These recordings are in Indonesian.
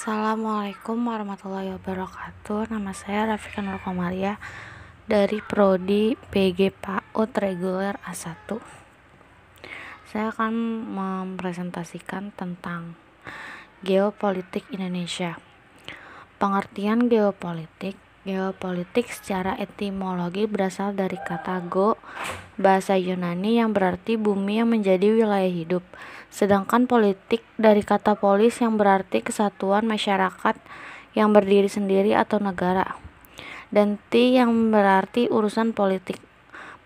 Assalamualaikum warahmatullahi wabarakatuh. Nama saya Rafika Nur Komaria dari Prodi PG PAUD Reguler A1. Saya akan mempresentasikan tentang geopolitik Indonesia. Pengertian geopolitik. Geopolitik secara etimologi berasal dari kata go, bahasa Yunani yang berarti bumi yang menjadi wilayah hidup. Sedangkan politik dari kata polis yang berarti kesatuan masyarakat yang berdiri sendiri atau negara. Dan ti yang berarti urusan politik,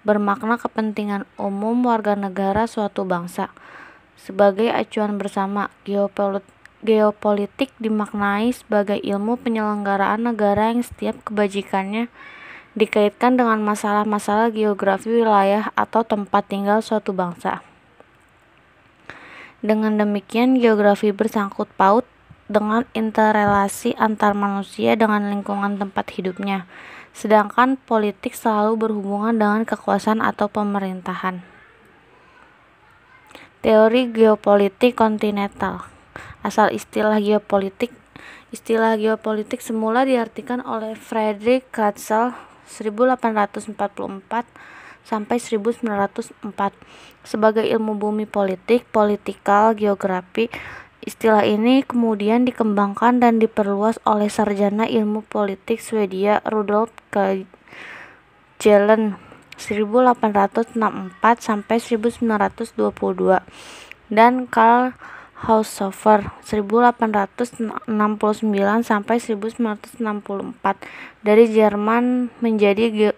bermakna kepentingan umum warga negara suatu bangsa. Sebagai acuan bersama, geopolitik dimaknai sebagai ilmu penyelenggaraan negara yang setiap kebajikannya dikaitkan dengan masalah-masalah geografi wilayah atau tempat tinggal suatu bangsa. Dengan demikian, geografi bersangkut paut dengan interrelasi antar manusia dengan lingkungan tempat hidupnya, sedangkan politik selalu berhubungan dengan kekuasaan atau pemerintahan. Teori geopolitik kontinental. Asal istilah geopolitik. Istilah geopolitik semula diartikan oleh Friedrich Ratzel 1844 sampai 1904 sebagai ilmu bumi politik, political geography. Istilah ini kemudian dikembangkan dan diperluas oleh sarjana ilmu politik Swedia Rudolf Kjellén 1864 sampai 1922 dan Karl Haushofer 1869 sampai 1964 dari Jerman menjadi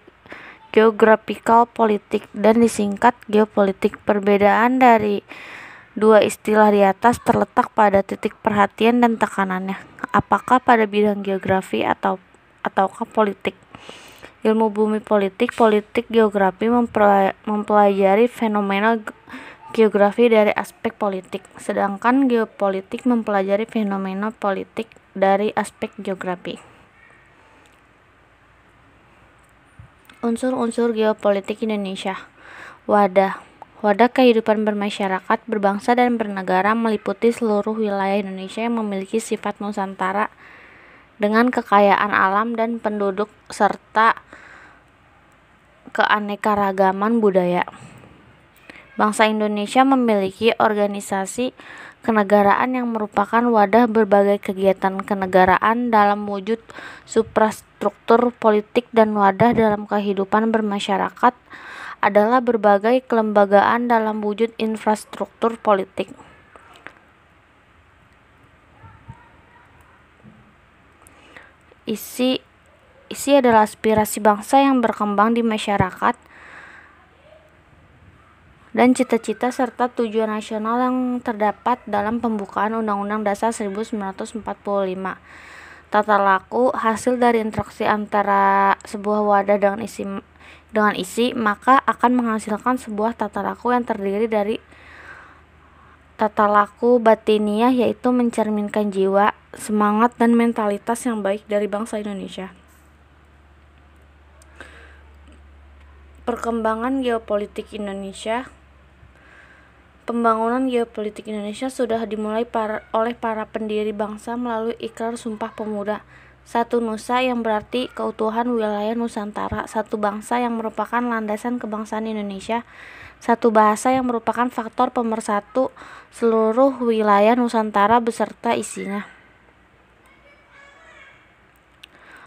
geographical politik dan disingkat geopolitik. Perbedaan dari dua istilah di atas terletak pada titik perhatian dan tekanannya. Apakah pada bidang geografi ataukah politik? Ilmu bumi politik geografi mempelajari fenomena geografi dari aspek politik, sedangkan geopolitik mempelajari fenomena politik dari aspek geografi. Unsur-unsur geopolitik Indonesia. Wadah kehidupan bermasyarakat, berbangsa dan bernegara meliputi seluruh wilayah Indonesia yang memiliki sifat Nusantara dengan kekayaan alam dan penduduk serta keanekaragaman budaya. Bangsa Indonesia memiliki organisasi kenegaraan yang merupakan wadah berbagai kegiatan kenegaraan dalam wujud suprastruktur politik, dan wadah dalam kehidupan bermasyarakat adalah berbagai kelembagaan dalam wujud infrastruktur politik. Isi adalah aspirasi bangsa yang berkembang di masyarakat dan cita-cita serta tujuan nasional yang terdapat dalam pembukaan Undang-Undang Dasar 1945. Tata laku hasil dari interaksi antara sebuah wadah dengan isi maka akan menghasilkan sebuah tata laku yang terdiri dari tata laku batiniah, yaitu mencerminkan jiwa, semangat, dan mentalitas yang baik dari bangsa Indonesia. Perkembangan geopolitik Indonesia. Pembangunan geopolitik Indonesia sudah dimulai oleh para pendiri bangsa melalui ikrar Sumpah Pemuda. Satu Nusa yang berarti keutuhan wilayah Nusantara, satu bangsa yang merupakan landasan kebangsaan Indonesia, satu bahasa yang merupakan faktor pemersatu seluruh wilayah Nusantara beserta isinya.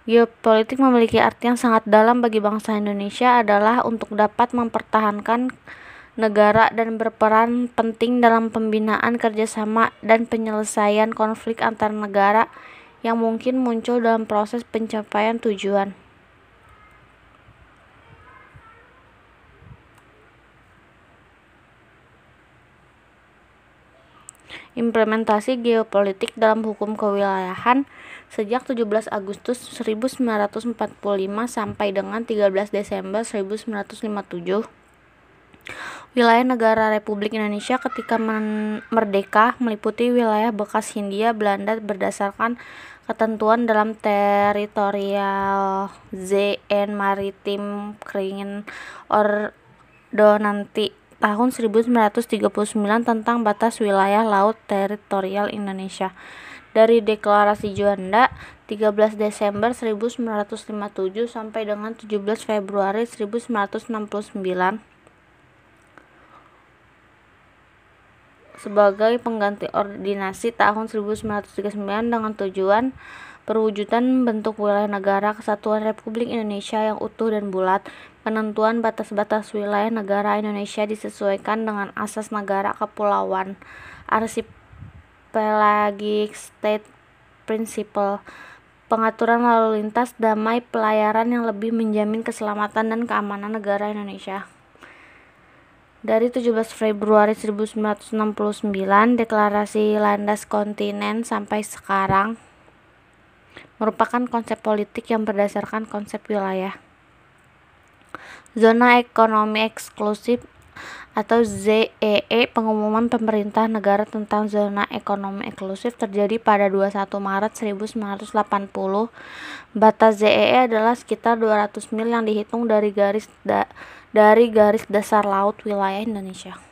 Geopolitik memiliki arti yang sangat dalam bagi bangsa Indonesia adalah untuk dapat mempertahankan negara dan berperan penting dalam pembinaan kerjasama dan penyelesaian konflik antar negara yang mungkin muncul dalam proses pencapaian tujuan. Implementasi geopolitik dalam hukum kewilayahan sejak 17 Agustus 1945 sampai dengan 13 Desember 1957. Wilayah negara Republik Indonesia ketika merdeka meliputi wilayah bekas Hindia Belanda berdasarkan ketentuan dalam Teritorial Zone Maritime Kringen Ordonansi tahun 1939 tentang batas wilayah laut teritorial Indonesia. dari Deklarasi Juanda 13 Desember 1957 sampai dengan 17 Februari 1969 sebagai pengganti ordinasi tahun 1939 dengan tujuan perwujudan bentuk wilayah negara kesatuan Republik Indonesia yang utuh dan bulat. Penentuan batas-batas wilayah negara Indonesia disesuaikan dengan asas negara kepulauan Archipelagic State Principle. Pengaturan lalu lintas damai pelayaran yang lebih menjamin keselamatan dan keamanan negara Indonesia. Dari 17 Februari 1969, Deklarasi Landas Kontinen sampai sekarang merupakan konsep politik yang berdasarkan konsep wilayah. Zona Ekonomi Eksklusif atau ZEE, pengumuman pemerintah negara tentang zona ekonomi eksklusif terjadi pada 21 Maret 1980. Batas ZEE adalah sekitar 200 mil yang dihitung dari garis dasar laut wilayah Indonesia.